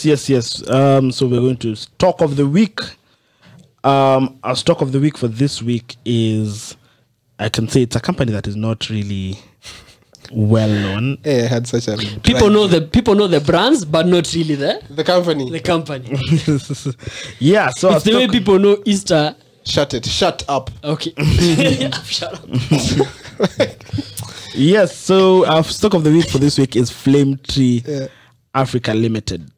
Yes. So we're going to stock of the week. Our stock of the week for this week is, I can say it's a company that is not really well known. Yeah, I had such a People know the brands, but not really the company. Yeah, so it's the way people know Easter. Shut up. Okay. Shut up. Yes, so our stock of the week for this week is Flame Tree Africa Limited.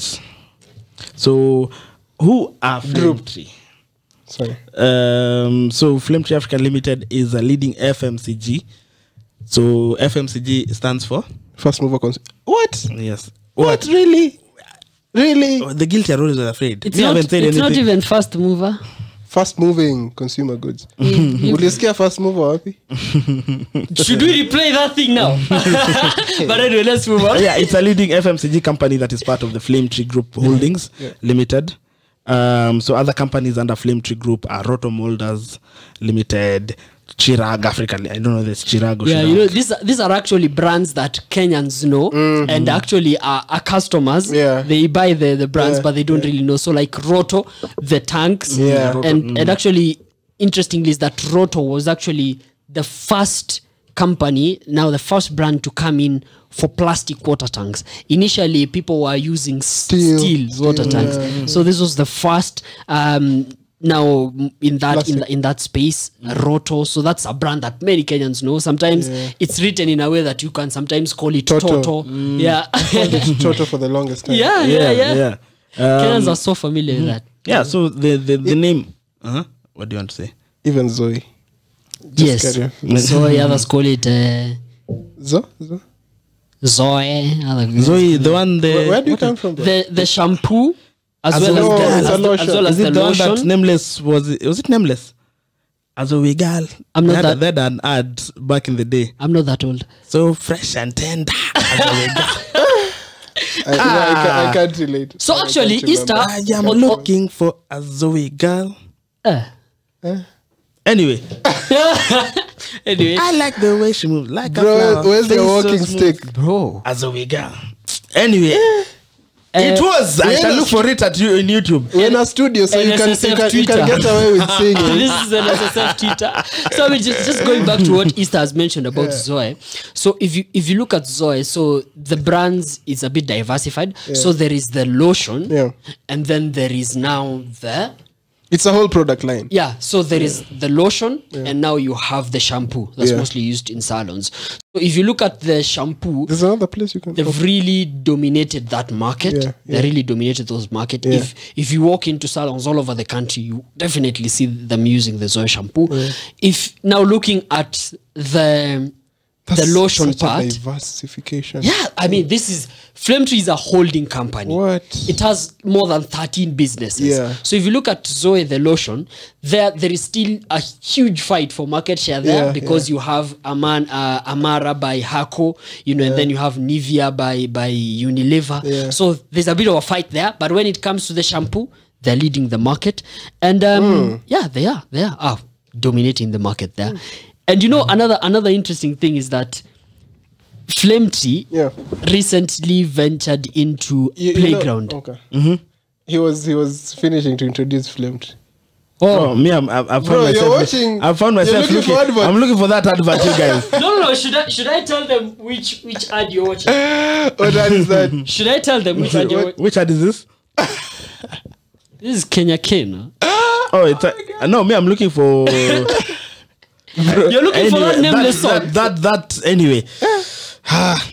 So who are Flame Tree? Sorry. So Flame Tree Africa Limited is a leading FMCG. So FMCG stands for First mover consumer. What? Yes. What? Really? Oh, the guilty are always afraid. It's not even fast mover. Fast moving consumer goods. Ulisikia fast mover wapi? Should we replay that thing now? But anyway, let's move on. Yeah, it's a leading FMCG company that is part of the Flame Tree Group Holdings Limited. So other companies under Flame Tree Group are Roto Molders Limited, Chirag Africa. I don't know this Chirag. Yeah, you know, these are actually brands that Kenyans know and actually are customers. Yeah. They buy the brands, but they don't really know. So like Roto, the tanks, and actually interestingly is that Roto was actually the first company, now the first brand to come in for plastic water tanks. Initially, people were using steel water tanks. So this was the first. Now in that space, Roto. So that's a brand that many Kenyans know. Sometimes it's written in a way that you can sometimes call it Toto. Yeah, Toto for the longest time. Yeah. Kenyans are so familiar with that. Yeah. So the name. What do you want to say? Even Zoe. Yes. So others call it Zoe. Zoe, the one. Where do you come from? The shampoo. As well as the lotion. One that Nameless was it Nameless? As a wee girl. I'm not that. They had an ad back in the day. I'm not that old. So fresh and tender. As a wee girl. I can't relate. So actually, Easter. I am looking for a Zoe girl. Anyway. I like the way she moves. Like bro, a flower. where's the walking stick? Bro. A Zoe girl. Anyway. It was. I shall look for it at you in YouTube. We're in a studio, so you can get away with saying it. This is an SSF Twitter. So I mean, just going back to what Easter has mentioned about Zoe. So if you look at Zoe, so the brands is a bit diversified. So there is the lotion, and then there is now the. It's a whole product line. Yeah, so there is the lotion, and now you have the shampoo that's mostly used in salons. So if you look at the shampoo, there's another place you can. They've really dominated that market. They really dominated those market. If you walk into salons all over the country, you definitely see them using the Zoe shampoo. If now looking at the lotion part, diversification. Yeah, I mean, this is Flame Tree is a holding company. What? It has more than 13 businesses. Yeah. So if you look at Zoe the lotion, there is still a huge fight for market share there because you have Amara by Hako, and then you have Nivea by Unilever. Yeah. So there's a bit of a fight there. But when it comes to the shampoo, they're leading the market, and they are dominating the market there. And another interesting thing is that Flame Tree recently ventured into Playground. He was finishing to introduce Flame Tree. Oh, me, I found myself looking. I'm looking for that advert, you guys. No. Should I tell them which ad you're watching? What ad is that? Should I tell them which ad you're watching? Which ad is this? This is Kenya Ken. No, me, I'm looking for. You're looking for that nameless song. That anyway.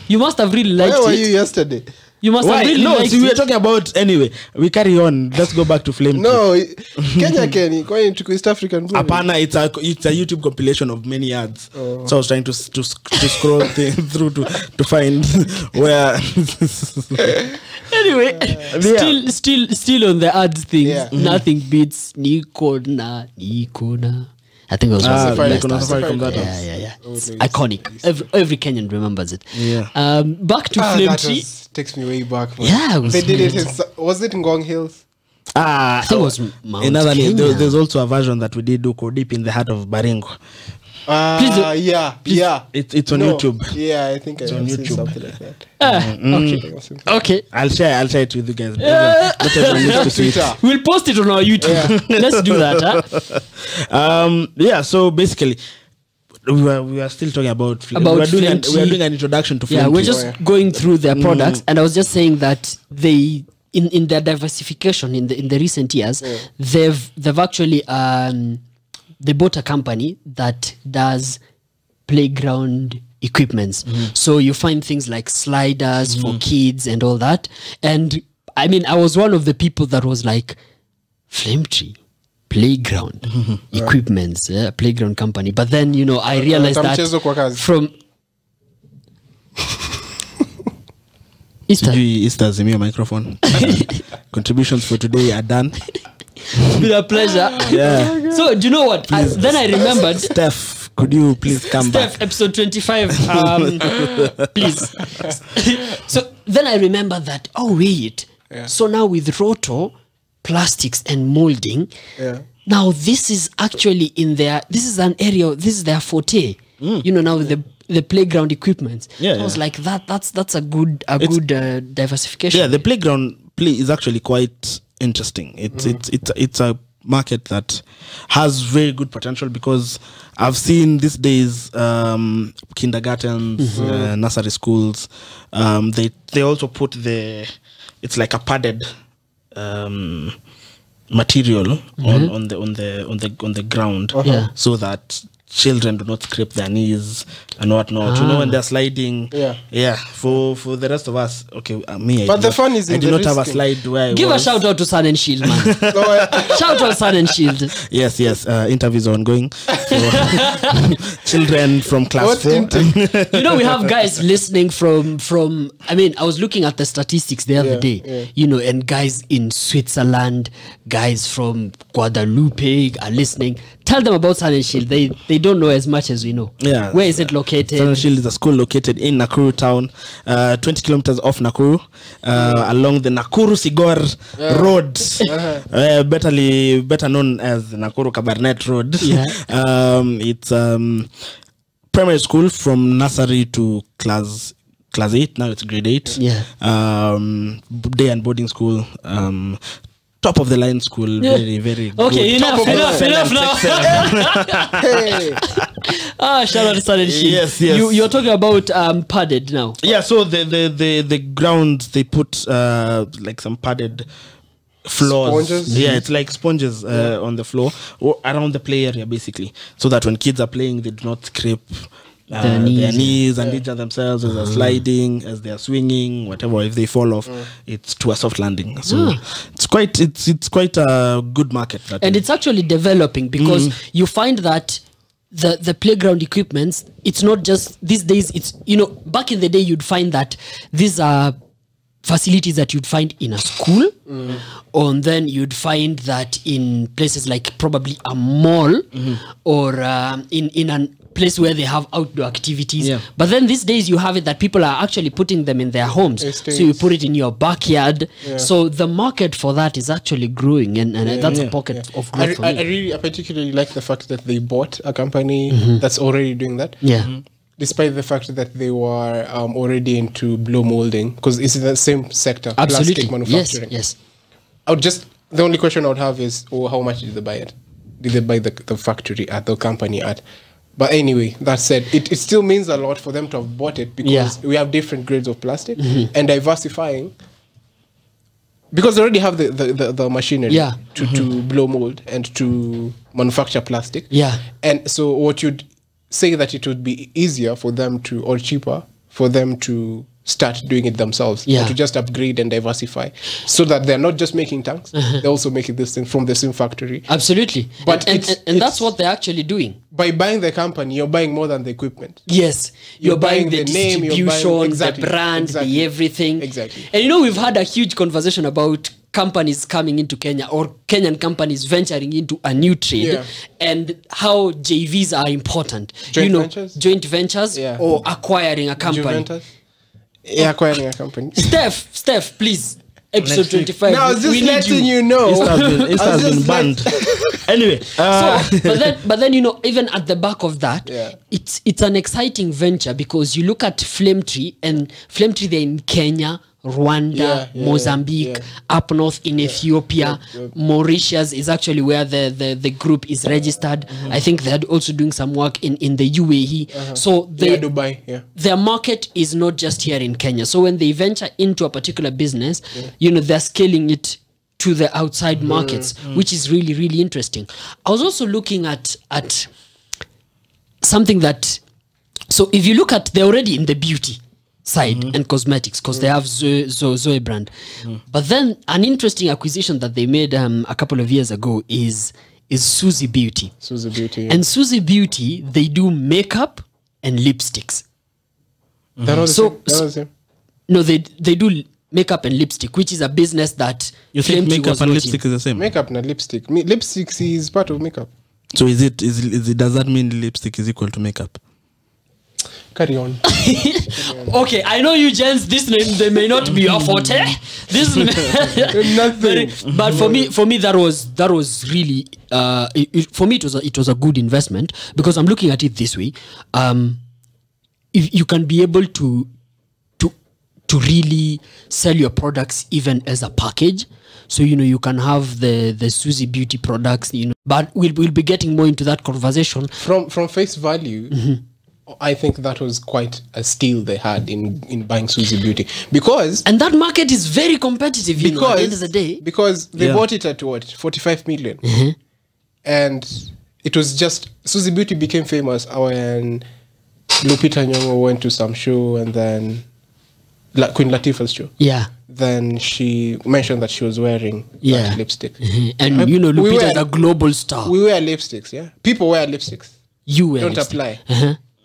You must have really liked it. Where were you yesterday? You must have really liked it. We were talking about anyway. We carry on. Let's go back to Flame. No, Kenya Kenny going to East African. Apana, it's a YouTube compilation of many ads. So I was trying to scroll through to find where. Anyway, still on the ads things. Nothing beats Nikona. I think it was Safaricom. Yeah. It's iconic. Every Kenyan remembers it. Yeah. Back to Flame Tree. Takes me way back. Man. Yeah, they did it. Was it in Ngong Hills? I think it was Mount Kenya. There's also a version that we did do Deep in the heart of Baringo. Yeah. It's on YouTube. Yeah, I think it's on YouTube. something like that. Okay. I'll share it with you guys. Not everyone needs to see it. Twitter. We'll post it on our YouTube. Let's do that. Huh? So basically, we were still talking about Flame. About we were Flame doing an introduction to Flame. Yeah, we're Tree. just going through their products, and I was just saying that they, in their diversification in the recent years, they've actually they bought a company that does playground equipments. So you find things like sliders for kids and all that. And I mean, I was one of the people that was like, Flame Tree playground equipments, playground company. But then, you know, I realized Mchezo kwa that kazi. from Easter. Easter Zimio microphone. Contributions for today are done. It's been a pleasure. Yeah. So do you know what? Then I remembered. Steph, could you please come Steph, back? episode 25. Please. So then I remember that. Oh wait. Yeah. So now with roto, plastics and molding. Yeah. Now this is actually in their. This is an area. This is their forte. You know, now with the playground equipment. Yeah, I was yeah. like that's a good diversification. Yeah, the playground play is actually quite interesting. It's a market that has very good potential because I've seen these days kindergartens, nursery schools. They also put it's like a padded material on the ground, Yeah. so that children do not scrape their knees and whatnot. You know, when they're sliding. Yeah. For the rest of us, okay, me. But the fun is I in did the not have a risking. slide where I Give a was. shout out to Sun and Shield, man. So, Shout out Sun and Shield. Yes. Interviews are ongoing. So, children from class What 4. intake? You know, we have guys listening from I mean, I was looking at the statistics the other day, you know, and guys in Switzerland, guys from Guadalupe are listening. Tell them about Sun and Shield. They don't know as much as we know. Yeah. Where is it located? Sun and Shield is a school located in Nakuru town, 20 kilometers off Nakuru, along the Nakuru Sigor Road, better known as the Nakuru Kabarnet Road. Yeah. It's primary school from nursery to class 8. Now it's grade 8. Yeah. Day and boarding school. Top of the line school. Yeah. Very, very good. Okay, enough now. hey. Shout out to Sun and Shield. Yes. You're talking about padded now. Yeah, so the grounds they put like some padded floors. Sponges? Yeah, it's like sponges on the floor or around the play area basically, so that when kids are playing they do not scrape their knees and injure themselves as they're sliding, as they're swinging, whatever. If they fall off, it's to a soft landing. So it's quite a good market. And it's actually developing because you find that the playground equipments, it's not just these days, it's, you know, back in the day you'd find that these are facilities that you'd find in a school, and then you'd find that in places like probably a mall or in a place where they have outdoor activities. Yeah. But then these days you have it that people are actually putting them in their homes. Estates. So you put it in your backyard. So the market for that is actually growing, and that's a pocket of growth for me. I particularly like the fact that they bought a company that's already doing that. Yeah. Despite the fact that they were already into blow molding, because it's in the same sector, Absolutely. plastic manufacturing. Yes. The only question I would have is, how much did they buy it? Did they buy the factory at, the company at? But anyway, that said, it still means a lot for them to have bought it, because we have different grades of plastic and diversifying. Because they already have the machinery to blow mold and to manufacture plastic. Yeah. And so what you'd say that it would be easier for them to, or cheaper for them to start doing it themselves, or to just upgrade and diversify, so that they're not just making tanks, they're also making this thing from the same factory. Absolutely. But and that's what they're actually doing. By buying the company, you're buying more than the equipment. Yes, you're buying the name, you're distribution, buying- exactly, the brand, exactly. the everything. Exactly. And you know, we've had a huge conversation about companies coming into Kenya, or Kenyan companies venturing into a new trade, and how JVs are important. Joint ventures, or acquiring a company. Juventus? Yeah, acquiring a company. Steph, please. Episode 25. No, I was just We need letting you. you know. It has been banned. Anyway, but then even at the back of that, it's an exciting venture because you look at Flame Tree, and Flame Tree, they're in Kenya, Rwanda, Mozambique, up north in Ethiopia. Mauritius is actually where the group is registered. I think they're also doing some work in the UAE. So Dubai, their market is not just here in Kenya. So when they venture into a particular business, they're scaling it to the outside markets, which is really, really interesting. I was also looking at something that, so if you look at, they're already in the beauty side and cosmetics because they have Zoe brand. But then an interesting acquisition that they made a couple of years ago is Suzy Beauty. Suzy Beauty. And Suzy Beauty, they do makeup and lipsticks. That was the same. No, they do makeup and lipstick, which is a business that you think makeup and lipstick is the same? Makeup and lipstick. Lipstick is part of makeup. So is it does that mean lipstick is equal to makeup? Carry on. Okay, I know you gents, they may not be your forte. This nothing. But for me that was really for me it was a good investment because I'm looking at it this way. If you can be able to really sell your products even as a package. So, you can have the Suzy Beauty products, but we'll be getting more into that conversation. From face value, I think that was quite a steal they had in buying Suzy Beauty. And that market is very competitive, at the end of the day. Because they bought it at what? 45 million. And it was just, Suzy Beauty became famous when Lupita Nyong'o went to some show and then Queen Latifah's show. Yeah. Then she mentioned that she was wearing lipstick. And Lupita is a global star. We wear lipsticks, yeah? People wear lipsticks. You wear Don't lipstick. apply.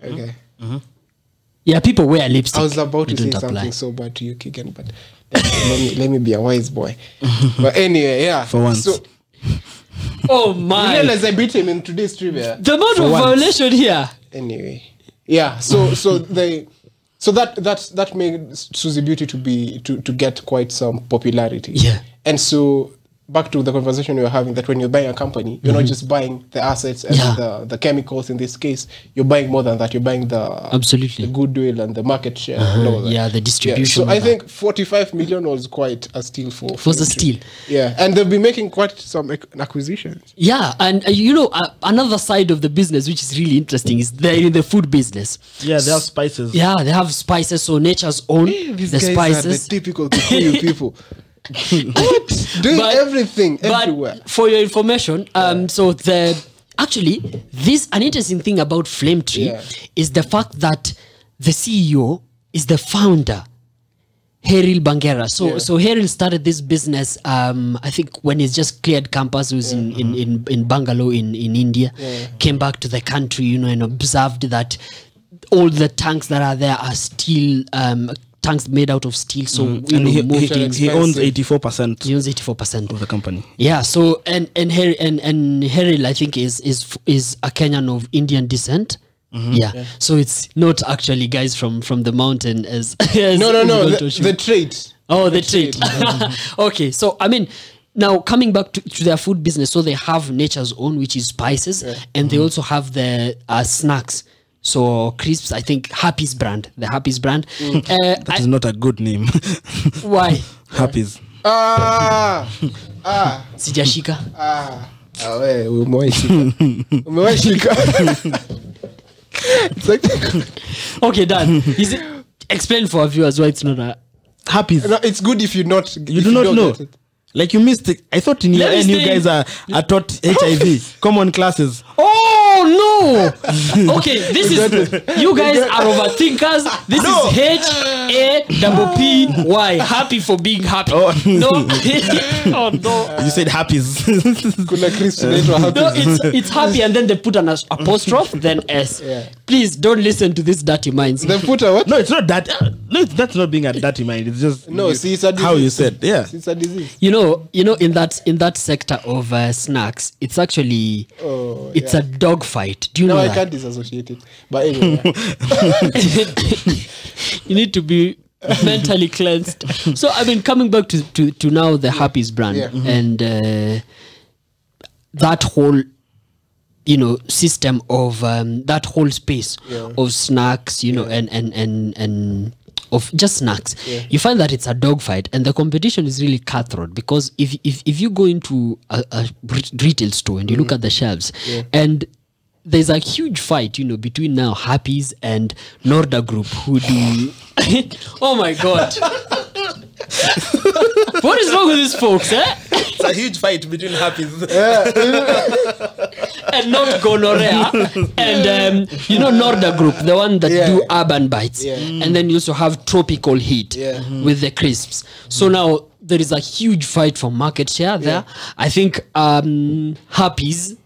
Okay. Yeah, people wear lipstick. I was about to say something so bad to you, Keegan, but let me be a wise boy. But anyway, yeah. For once. So, oh my. You realize I beat him in today's trivia. The amount of violation here. Anyway. Yeah, so that made Suzy Beauty to get quite some popularity. Yeah. And so back to the conversation we were having, that when you're buying a company, you're not just buying the assets and the chemicals in this case, you're buying more than that. You're buying the goodwill and the market share. And all that. Yeah, the distribution. So I think 45 million was quite a steal for was a steal. Yeah, and they'll be making quite some acquisitions. Yeah, and another side of the business which is really interesting is they're in the food business. Yeah, they have spices. Yeah, they have spices, so Nature's Own. These the guys spices. Are the typical Kikuyu people. Doing everything everywhere. For your information, so an interesting thing about Flame Tree is the fact that the CEO is the founder, Heril Bangera. So Heril started this business I think when he's just cleared campus. He was in Bangalore in India. Came back to the country, and observed that all the tanks that are there are still tanks made out of steel. So he owns 84%. He owns 84% of the company. Yeah. So and Heril, I think is a Kenyan of Indian descent. Yeah. So it's not actually guys from the mountain as no. The trait. Oh, the trait. Okay. So I mean, now coming back to their food business, so they have Nature's Own, which is spices, and they also have the snacks. So crisps, I think Happy's brand, the Happy's brand. That is not a good name. Why? Happy's. Sijashika. Umewashika. It's like okay, done. Is it explain for our viewers why it's not a Happy's? No, it's good if you do not know. Like you missed it. I thought in your end you guys are taught HIV. Common classes. Oh no! Okay, this is you guys are overthinkers. This is HAPPY. Happy for being happy. Oh no! Oh no! You said Happy's. No, it's happy, and then they put an apostrophe, then S. Yeah. Please don't listen to these dirty minds. They put a what? No, it's not that. No, that's not being a dirty mind. It's just see, it's a disease. How you said, yeah. It's a disease. In that sector of snacks, it's actually it's a dog fight. Do you know that? I can't disassociate it. But anyway, you need to be mentally cleansed. So I mean, coming back to now the Happy's brand, and that whole system of that whole space of snacks, and of just snacks, you find that it's a dogfight, and the competition is really cutthroat, because if you go into a retail store and you look at the shelves, and there's a huge fight, between now Happies and Norda Group, who do oh my god. What is wrong with these folks, eh? It's a huge fight between Happies and not Gonorrhea. And Norda Group, the one that do Urban Bites. And then you also have Tropical Heat with the crisps. So now there is a huge fight for market share there. I think Happies,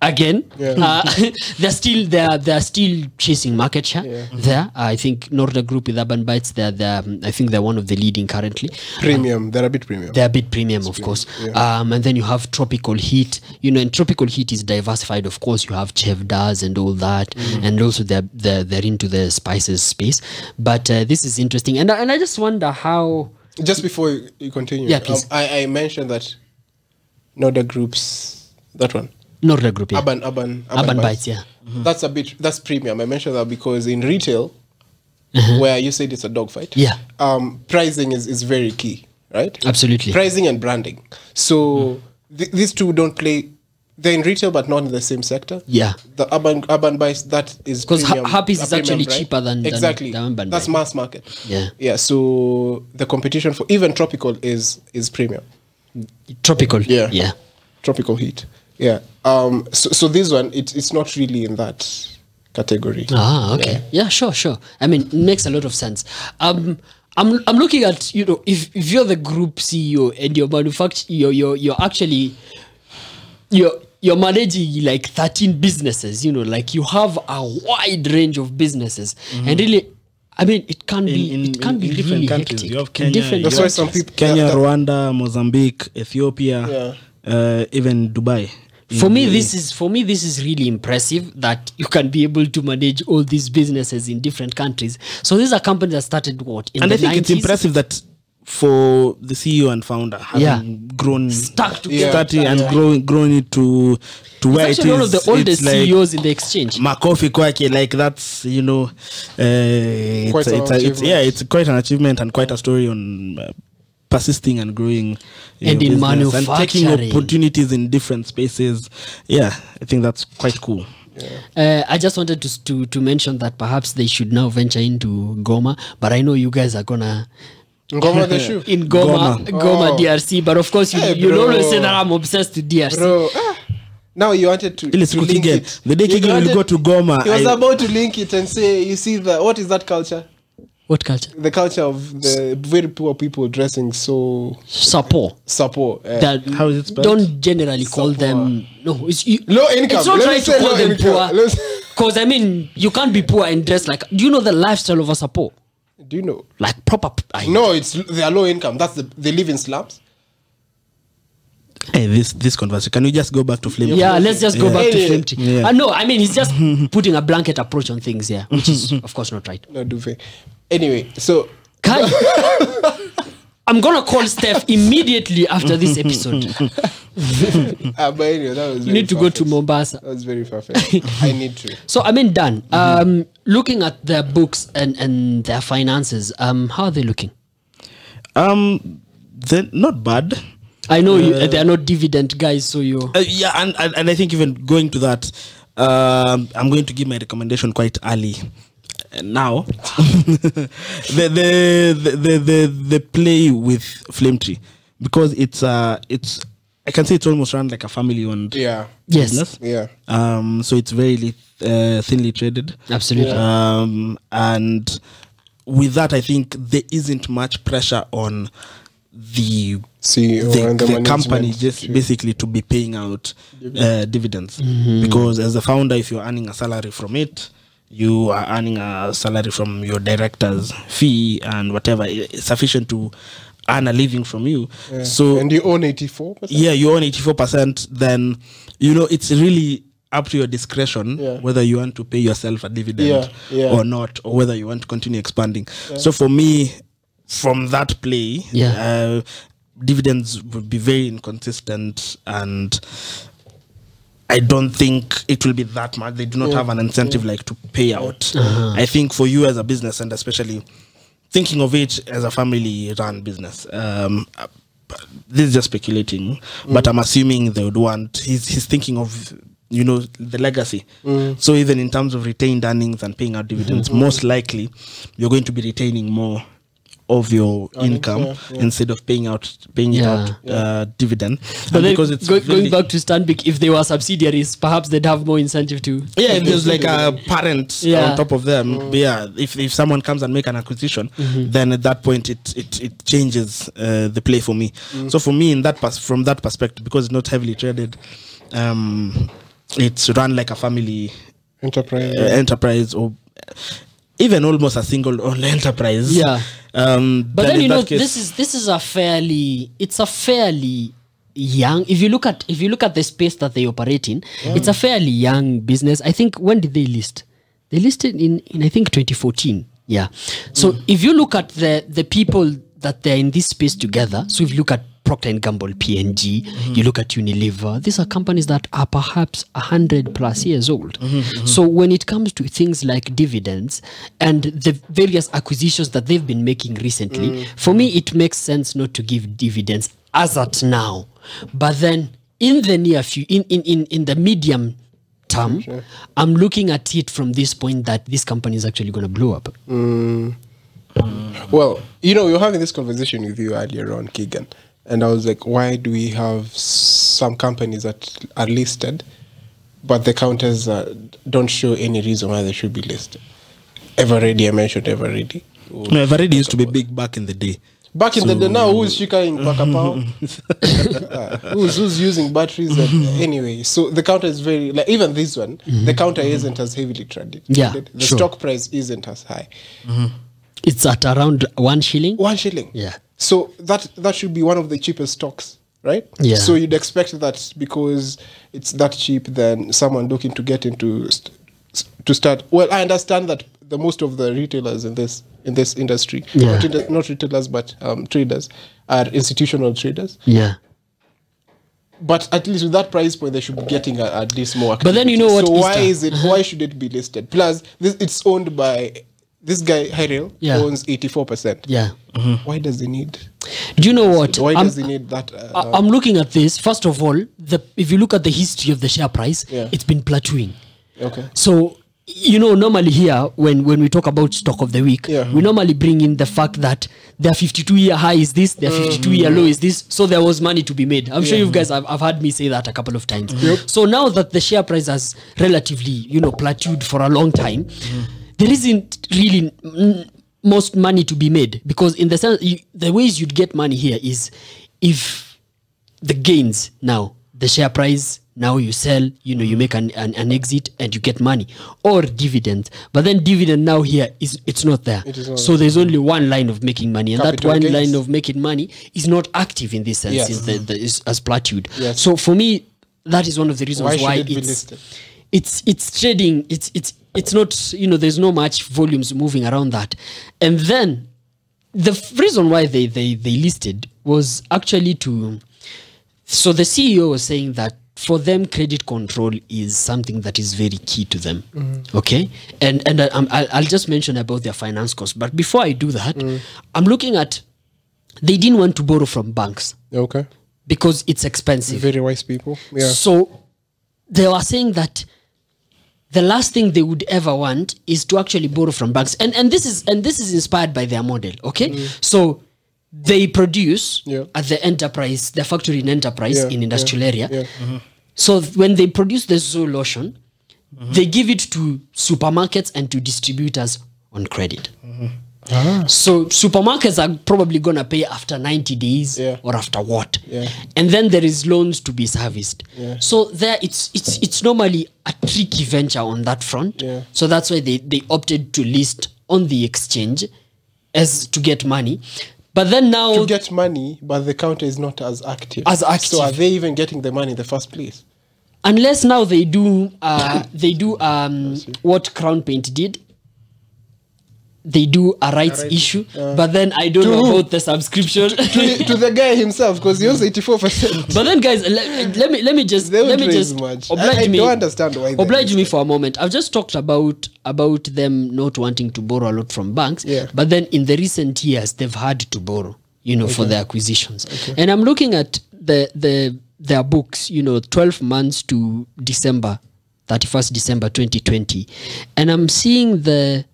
again, they're still chasing market share there. I think Norda Group with Urban Bites, I think they're one of the leading currently. Premium, they're a bit premium. They're a bit premium, of course. And then you have Tropical Heat. And Tropical Heat is diversified. Of course, you have Chevdas and all that, and also they're into the spices space. But this is interesting, and I just wonder how. Just before you continue, please. I mentioned that Norda Group's that one. Norda Group, Urban Bites, that's premium. I mentioned that because in retail, where you said it's a dogfight, pricing is very key, right? Absolutely. Pricing and branding. So these two don't play. They're in retail, but not in the same sector. Yeah. The Urban Bites, that is because premium. Happies is actually right? cheaper than exactly. than Urban That's Bite. mass market. Yeah. So the competition for even Tropical is premium. Tropical. Yeah. Tropical Heat. Yeah. So this one, it's not really in that category. Okay. Yeah, sure. I mean, it makes a lot of sense. I'm looking at, if you're the group CEO and you're managing like 13 businesses, like you have a wide range of businesses, and really, I mean, it can be different really countries. hectic. You have Kenya, That's why some people Kenya, Rwanda, Mozambique, Ethiopia, even Dubai. For me, this is really impressive that you can be able to manage all these businesses in different countries. So these are companies that started in and the I think 90s? it's impressive that for the CEO and founder having grown Stuck together. and grown it to where It's it actually one is. of the oldest It's like CEOs in the exchange. Makofi kwake, like that's it's quite an achievement and quite a story on persisting and growing And in business and taking manufacturing. opportunities in different spaces. I think that's quite cool. I just wanted to mention that perhaps they should now venture into Goma, but I know you guys are gonna Ngoma the shoe. in Goma Oh. DRC, but of course you bro. always say that I'm obsessed with DRC. Bro, now you wanted to Ile siku link Kige, it. the day You Kige will wanted- go to Goma, He was I- about to link it and say, you see what is that culture? What culture? The culture of the very poor people dressing so Support. support. That How is it spelled? don't generally call them it's Low income. It's not Let me right to say call low them income. poor, Let's- because I mean you can't be poor and dress like. Do you know the lifestyle of a support? Do you know? Like proper. No, they are low income. They live in slums. Hey, this conversation. Can we just go back to Flame? Yeah, let's just go back to Yeah. Flame Tree. Yeah. No, I mean he's just putting a blanket approach on things here, which is of course not right. No duvet. Anyway, so Kai, I'm gonna call Steph immediately after this episode. but anyway, that was You need to go to Mombasa. That was very far-fetched. I need to. So I mean, Dan, looking at their books and their finances, how are they looking? They're not bad. I know they're not dividend guys, so you. And I think even going to that, I'm going to give my recommendation quite early. Now, the play with Flame Tree, because it's I can say it's almost run like a family-owned Yeah. Yes. business. Yeah. So it's very thinly traded. Absolutely. And with that, I think there isn't much pressure on the CEO and the the company management just basically to be paying out dividends, because as a founder, if you're earning a salary from it, you are earning a salary from your director's fee and whatever is sufficient to earn a living from you. Yeah. So and you own 84%. yeah, you own 84%, then it's really up to your discretion whether you want to pay yourself a dividend or not, or whether you want to continue expanding. So for me, from that play, dividends would be very inconsistent, and I don't think it will be that much. They do not have an incentive like to pay out. I think for you as a business, and especially thinking of it as a family-run business, this is just speculating, but I'm assuming they would want. He's thinking of, you know, the legacy. So even in terms of retained earnings and paying out dividends, most likely you're going to be retaining more of your income instead of paying it out dividend. But then because it's going back to Stanbic, if they were subsidiaries, perhaps they'd have more incentive to. Yeah, if there's like a parent on top of them. But yeah, if someone comes and make an acquisition, then at that point it changes the play for me. So for me, from that perspective, because it's not heavily traded, it's run like a family enterprise, or even almost a single-owned enterprise. Yeah. But then you know, case, this is a fairly young. If you look at the space that they operate in, it's a fairly young business. I think, when did they list? They listed in I think 2014. Yeah. So if you look at the people that they're in this space together, so if you look at Procter & Gamble, P&G, you look at Unilever, these are companies that are perhaps 100+ years old. So when it comes to things like dividends and the various acquisitions that they've been making recently, for me it makes sense not to give dividends as at now. But then in the near future, in the medium term, I'm looking at it from this point that this company is actually going to blow up. Well, you know, we were having this conversation with you earlier on, Keegan. And I was like, why do we have some companies that are listed, but the counters don't show any reason why they should be listed? Everready, I mentioned Everready. No, Everready used to be big back in the day. Back in the day, now who's shikaing Pakapao? Who's using batteries? Anyway, so the counter is very, like, even this one, the counter isn't as heavily traded. Yeah, the stock price isn't as high. It's at around 1 shilling. 1 shilling. Yeah. So that should be one of the cheapest stocks, right? Yeah. So you'd expect that because it's that cheap, then someone looking to get into to start. Well, I understand that the most of the retailers in this industry, not retailers but traders, are institutional traders. Yeah. But at least with that price point, they should be getting at least more activity. But then you know what? So why should it be listed? Plus, it's owned by this guy, Hyrule, owns 84%. Yeah. Why does he need? Do you know what? Why does he need that? I'm looking at this. First of all, if you look at the history of the share price, it's been plateauing. Okay. So, you know, normally here, when we talk about stock of the week, we normally bring in the fact that their 52-year high is this, their 52-year low is this, so there was money to be made. I'm sure you guys have heard me say that a couple of times. So now that the share price has relatively, you know, plateaued for a long time, there isn't really most money to be made, because in the sense, the ways you'd get money here is if the gains now, the share price, now you sell, you know, you make an exit and you get money, or dividend. But then dividend now here it's not there. So there's only one line of making money, and Capital that one gains. line of making money is not active in this sense. Yes. Is as plateaued. Yes. So for me, that is one of the reasons why should it be listed? it's trading. It's not, you know, there's no much volumes moving around that. And then the reason why they listed was actually so the CEO was saying that for them, credit control is something that is very key to them. Okay, and I'll just mention about their finance costs. But before I do that, I'm looking at, they didn't want to borrow from banks. Okay. Because it's expensive. Very wise people. Yeah. So they were saying that the last thing they would ever want is to actually borrow from banks, and this is inspired by their model. Okay, so they produce at the enterprise, the factory in enterprise in industrial area. So when they produce the Zoo lotion, they give it to supermarkets and to distributors on credit. So supermarkets are probably gonna pay after 90 days or after what, and then there is loans to be serviced. So there, it's normally a tricky venture on that front. So that's why they opted to list on the exchange as to get money. But then now to get money, but the counter is not as active. So are they even getting the money in the first place? Unless now they do what Crown Paint did. they do a rights issue, but then I don't know about the subscription to the guy himself, because he owns 84%. But then, guys, let me just much. oblige me. I don't understand why. Oblige me for a moment. I've just talked about them not wanting to borrow a lot from banks, but then in the recent years they've had to borrow, for their acquisitions. And I'm looking at their books, 12 months to December 31st December 2020, and I'm seeing the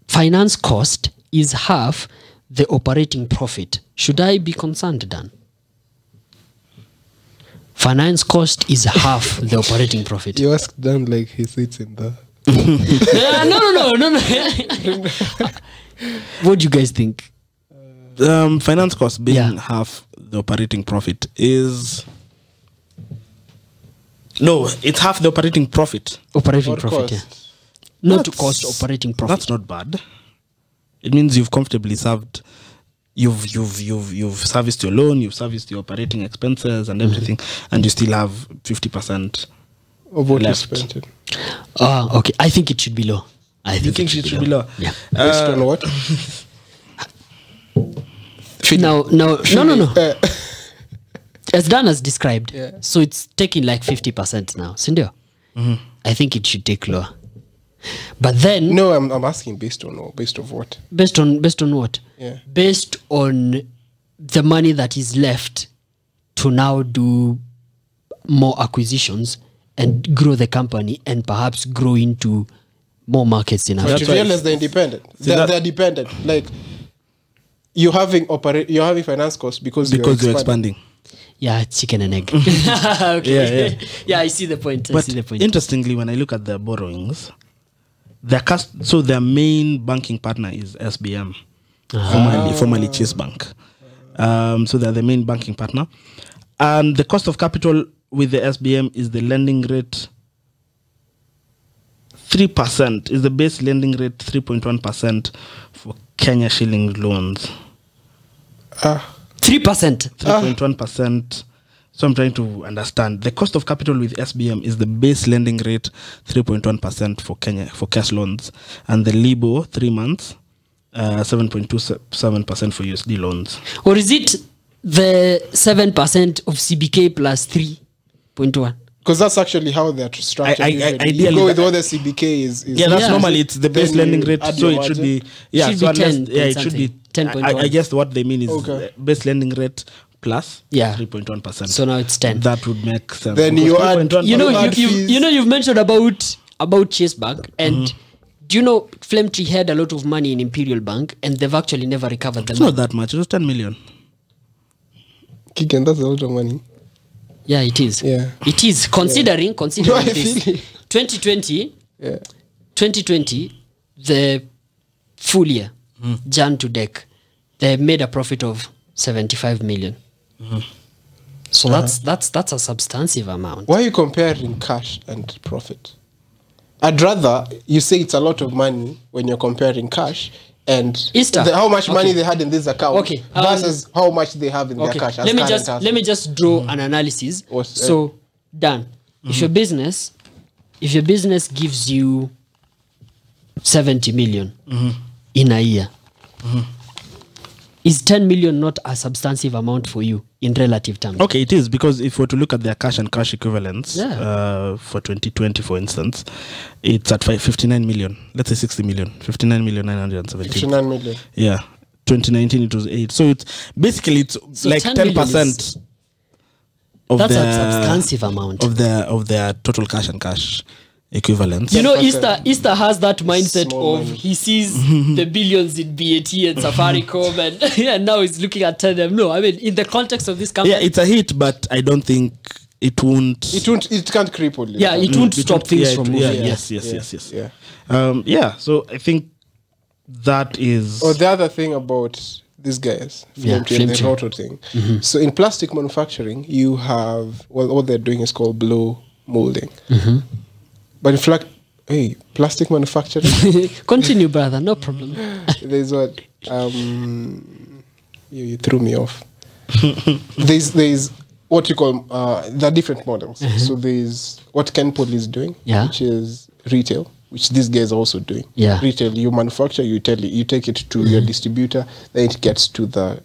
finance cost is half the operating profit. Should I be concerned, Dan? Finance cost is half the operating profit. You asked Dan like he sits in the... No. What do you guys think? Finance cost being half the operating profit is... No, it's half the operating profit. Operating profit, yeah. Not to cost operating profit. That's not bad. It means you've comfortably served. You've serviced your loan, you've serviced your operating expenses and everything, and you still have 50% of what left. you spent. Okay. I think it should be low. I think it should be low. Yeah. Based on what? No. As Dan has described, so it's taking like 50% now. Sindio? I think it should take lower. But then... No, I'm asking based on what? Based on what? Based on what? Yeah. Based on the money that is left to now do more acquisitions and grow the company and perhaps grow into more markets in Africa. But you realize they're independent. They're dependent. Like, you're having finance costs because you're expanding. Yeah, chicken and egg. Okay. Yeah, I see the point. Interestingly, when I look at their borrowings, their main banking partner is SBM, formerly Chase Bank. So they're the main banking partner. And the cost of capital with the SBM is the lending rate 3%, is the base lending rate 3.1% for Kenya shilling loans. 3%. 3.1%. So I'm trying to understand. The cost of capital with SBM is the base lending rate 3.1% for cash loans, and the LIBOR 3 months 7.27% for USD loans. Or is it the 7% of CBK plus 3.1? Because that's actually how they're structured. Ideally, you go with what the CBK is. That's normally it's the base lending rate, so it should be it should be 10.1. I guess what they mean is base lending rate plus 3.1%. So now it's 10. That would make sense. Then you add, you've mentioned about Chase Bank, and do you know Flemtree had a lot of money in Imperial Bank, and they've actually never recovered the money. Not that much. It was 10 million. Kiken, that's a lot of money. Yeah, it is. Yeah, it is. Considering this, 2020, 2020, the full year, Jan to Dec, they made a profit of 75 million. So that's a substantive amount. Why are you comparing cash and profit? I'd rather you say it's a lot of money when you're comparing cash and how much money they had in this account versus how much they have in their cash. Let me just draw an analysis. So, Dan, if your business gives you 70 million in a year, is 10 million not a substantive amount for you in relative terms? Okay, it is, because if we're to look at their cash and cash equivalents for 2020, for instance, it's at 59 million. Let's say 60 million. 59 million 917. 59 million. Yeah. 2019 it was 8. So it's basically like 10% of that's a substantive amount of their total cash and cash equivalents. Easter has that mindset of he sees the billions in BAT and Safaricom and now he's looking at them. No, I mean in the context of this company, it's a hit, but I don't think it can't cripple you. It won't stop things from moving. Yes. So I think that is. The other thing about these guys, Flemtree and the Roto thing. So in plastic manufacturing, you have what they're doing is called blow molding. But in fact, plastic manufacturing. Continue, brother. No problem. There's what you threw me off. There's what you call there are different models. So there's what Ken Poly is doing, which is retail. which these guys are also doing. Yeah. Retail, you manufacture, you take it to your distributor, then it gets to the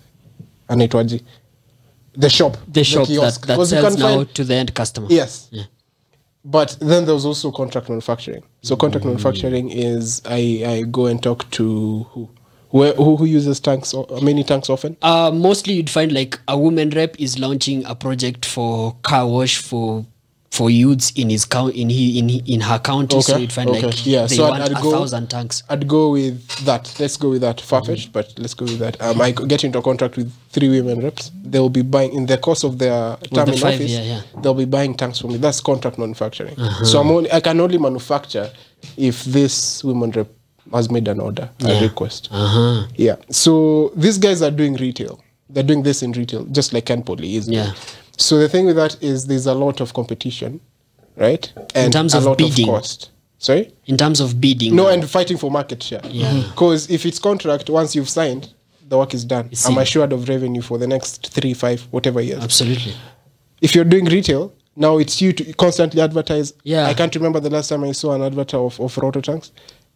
shop. The shop kiosk. that 'Cause you sells can now find- to the end customer. Yes. Yeah. But then there's also contract manufacturing. So contract manufacturing is I go and talk to who uses tanks or many tanks often. Mostly you'd find like a woman rep is launching a project for car wash for youths in his in her county. So you'd find like they want 1,000 tanks. I'd go with that. Let's go with that. Far-fetched, but let's go with that. I get into a contract with 3 women reps. They'll be buying in the course of their time in office. They'll be buying tanks from me. That's contract manufacturing. So I can only manufacture if this women rep has made an order, a request. Yeah. So these guys are doing retail. They're doing this in retail, just like Ken Poly, isn't it? So the thing with that is there's a lot of competition, right? And in terms a of lot bidding. of cost. Sorry? In terms of bidding. No, and fighting for market share. Yeah. Because if it's contract, once you've signed, the work is done. I'm assured of revenue for the next 3, 5, whatever years. Absolutely. If you're doing retail, now it's you to constantly advertise. Yeah. I can't remember the last time I saw an advert of Roto Tanks.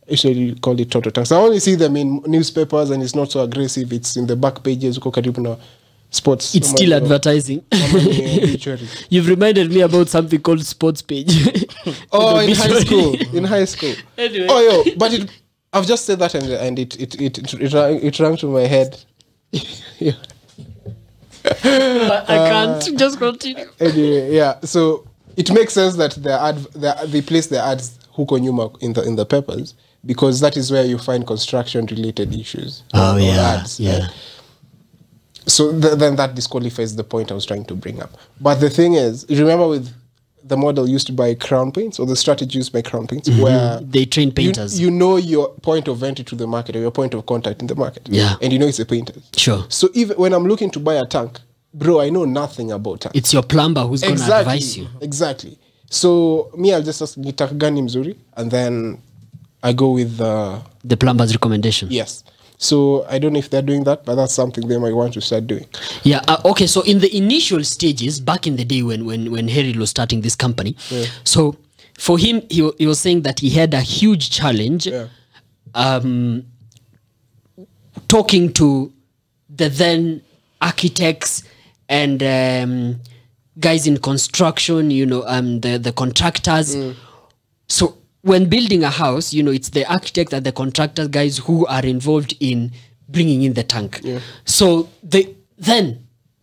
Usually call it Toto Tanks. I only see them in newspapers and it's not so aggressive. It's in the back pages. Sports. It's still advertising. You've reminded me about something called Sports Page. Oh, in high school. In high school. Anyway. Oh, yo, but I've just said that and it rang to my head. Yeah. I can't just continue. Anyway, yeah. So it makes sense that they place their ads huko nyuma in the papers because that is where you find construction related issues. Oh yeah. Ads, right? So then that disqualifies the point I was trying to bring up. But the thing is, you remember with the model used by Crown Paints or the strategy used by Crown Paints where they train painters. You know your point of entry to the market or your point of contact in the market. Yeah. And you know it's a painter. Sure. So even when I'm looking to buy a tank, bro, I know nothing about tanks. It's your plumber who's going to advise you. Exactly. So me, I'll just ask Nitak Gani Mzuri and then I go with the plumber's recommendation. Yes. So I don't know if they're doing that, but that's something they might want to start doing. Yeah. Okay. So in the initial stages, back in the day when Harry was starting this company, so for him, he was saying that he had a huge challenge, talking to the then architects and guys in construction, the contractors. So when building a house, it's the architect and the contractor guys who are involved in bringing in the tank. Yeah. So then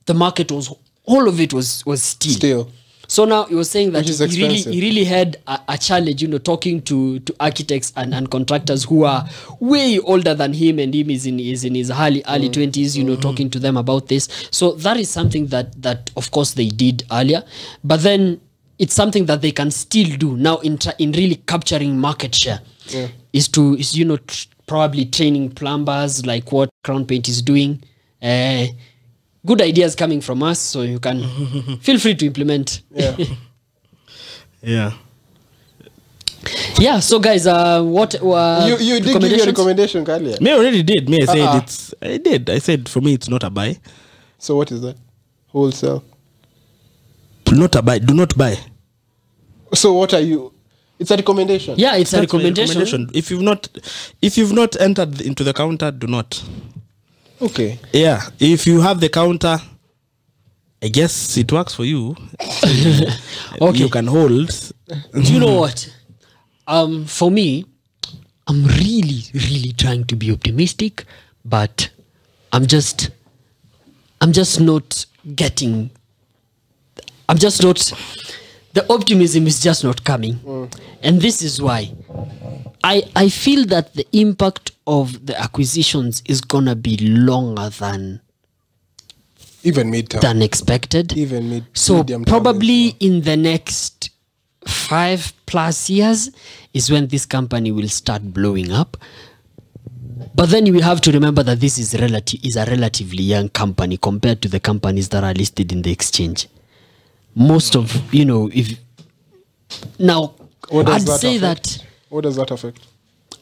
the market all of it was steel. So now he was saying that he really had a challenge, talking to architects and contractors who are way older than him, and him is in his early 20s, talking to them about this. So that is something that of course they did earlier, but then it's something that they can still do now in really capturing market share. Is probably training plumbers like what Crown Paint is doing. Good ideas coming from us, so you can feel free to implement. Yeah. Yeah. So guys, what you did give your recommendation earlier? Me already did. Me I said I did. I said for me it's not a buy. So what is that? Wholesale. Not a buy. Do not buy. So what are you? It's a recommendation. Yeah, it's a recommendation. If you've not entered into the counter, do not. Okay. Yeah. If you have the counter, I guess it works for you. Okay. You can hold. Do you know what? For me, I'm really, really trying to be optimistic, but I'm just not getting. The optimism is just not coming. And this is why. I feel that the impact of the acquisitions is going to be longer than expected. So probably in the next 5+ years is when this company will start blowing up. But then you will have to remember that this is a relatively young company compared to the companies that are listed in the exchange. Most of, if now what does that affect?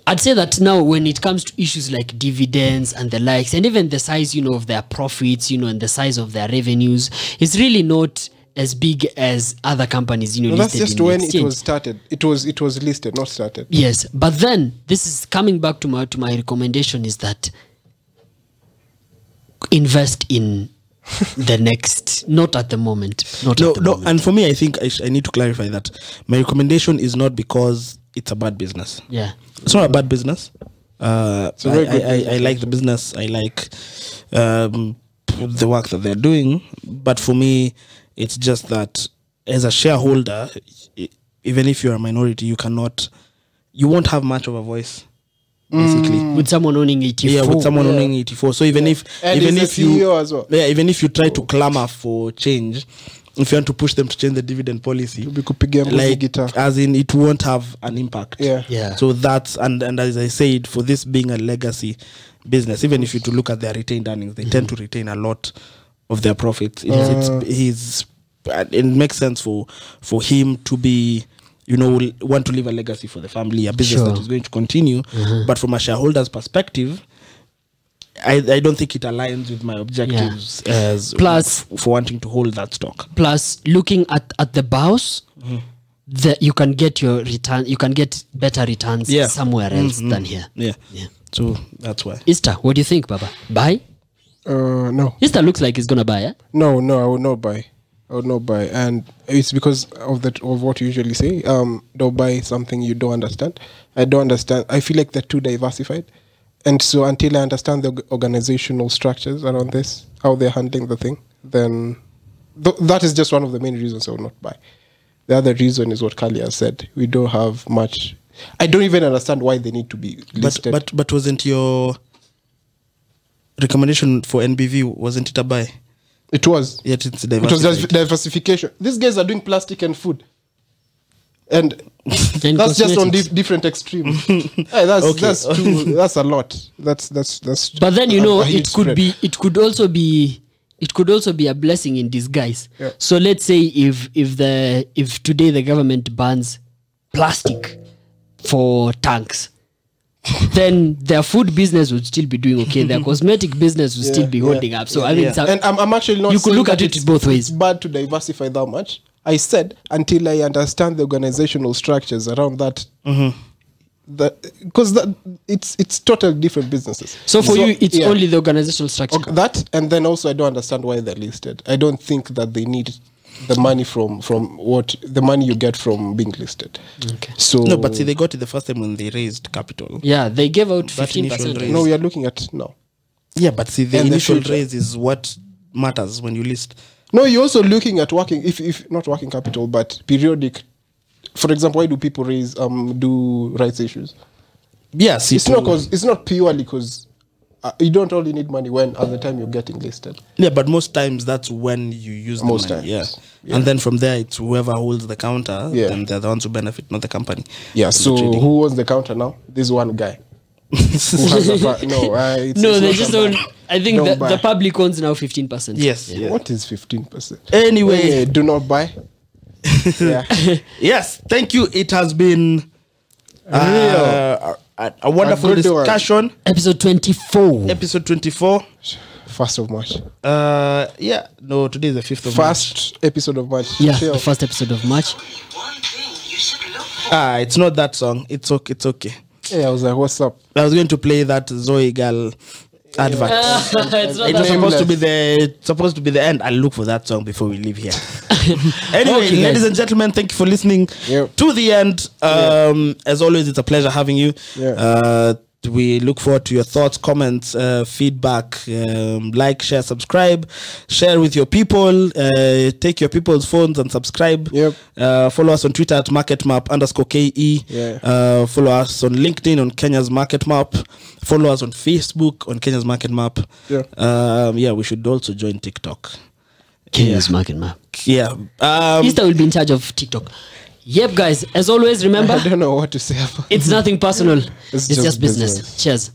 I'd say that now when it comes to issues like dividends and the likes, and even the size, of their profits, and the size of their revenues, it's really not as big as other companies, you know, No, that's listed just in the when it exchange. was started. It was listed, not started. Yes, but then this is coming back to my recommendation is that invest in the next, not at the moment. Not No, at the no. moment. And for me, I think I need to clarify that my recommendation is not because it's a bad business. Yeah. It's not a bad business. a very good I like the business. I like the work that they're doing. But for me, it's just that as a shareholder, even if you're a minority, you won't have much of a voice. Basically, With someone owning 84. yeah, with someone owning 84. So even if And even he's if the you CEO as well. yeah, even if you try to clamor for change, if you want to push them to change the dividend policy, Kupigia mbuzi like guitar. as in it won't have an impact. Yeah. Yeah. So that's and as I said, for this being a legacy business, even if you to look at their retained earnings, they tend to retain a lot of their profits. It makes sense for him to be, you know, want to leave a legacy for the family, a business Sure. that is going to continue. But from a shareholder's perspective, I don't think it aligns with my objectives as Plus- for wanting to hold that stock. Plus, looking at the BAUS, you can get your return. You can get better returns Yeah. somewhere else than here. Yeah. Yeah. So that's why. Easter, what do you think, Baba? Buy? No. Easter looks like he's gonna buy, eh? No, I would not buy. And it's because of what you usually say. Don't buy something you don't understand. I don't understand. I feel like they're too diversified, and so until I understand the organizational structures around this, how they're handling the thing, then that is just one of the main reasons I would not buy. The other reason is what Kali has said. We don't have much. I don't even understand why they need to be listed. But wasn't your recommendation for NBV, wasn't it a buy? it was. Yet it's It was diversified. diversification. These guys are doing plastic and food, and And that's just on cosmetics. different extremes. Hey, that's Okay. that's a lot. That's. But then you know, a huge it could spread. be, it could also be a blessing in disguise. Yeah. So let's say if today the government bans plastic for tanks, then their food business would still be doing okay. Their cosmetic business would still be holding up. So I mean, it's a- And I'm actually not. You could saying look at that it both ways. It's bad to diversify that much. I said until I understand the organizational structures around that. Because it's totally different businesses. so for you, it's yeah. only the organizational structure. Okay, that, and then also I don't understand why they're listed. I don't think that they need the money from what the money you get from being listed. Okay. So No, but see, they got it the first time when they raised capital. Yeah, they gave out That initial 15%. raise. no, we are looking at now. Yeah, but see, the And the initial future. raise is what matters when you list. No, you're also looking at working if not working capital, but periodic. For example, why do people do rights issues? Yeah, see, It's not purely because you don't only need money when at the time you're getting listed. yeah, but most times that's when you use the Most money. times, Yeah. And then from there, it's whoever holds the counter. Yeah. Then they're the ones who benefit, not the company. Yeah. From the So trading. who owns the counter now? This one guy. Who has No, they just own. I think Don't the buy. public owns now 15%. Yes. Yeah. What is 15%? Anyway, Do not buy. Yeah. yes, thank you. It has been a wonderful A good one. discussion. Episode 24. Episode 24. 1st of March. Yeah, no, today is the 5th of March. First episode of March. Yeah, Chill. the first episode of March. It's not that song. It's okay. It's okay. Yeah, I was like, what's up? I was going to play that Zoe girl advert. It's not It was that- supposed to be the end. I'll look for that song before we leave here. Anyway, Okay, ladies guys. and gentlemen, thank you for listening Yep. to the end. As always, it's a pleasure having you. Yeah. We look forward to your thoughts, comments, feedback. Like, share, subscribe, share with your people. Take your people's phones and subscribe. Yep. Follow us on Twitter at marketmap_KE. Yeah. Follow us on LinkedIn on Kenya's Market Map. Follow us on Facebook on Kenya's Market Map. Yeah. We should also join TikTok. Kenya's Market Map. Yeah. Easter will be in charge of TikTok. Yep, guys. As always, remember, I don't know what to say about it's nothing personal. It's just just business. business. Cheers.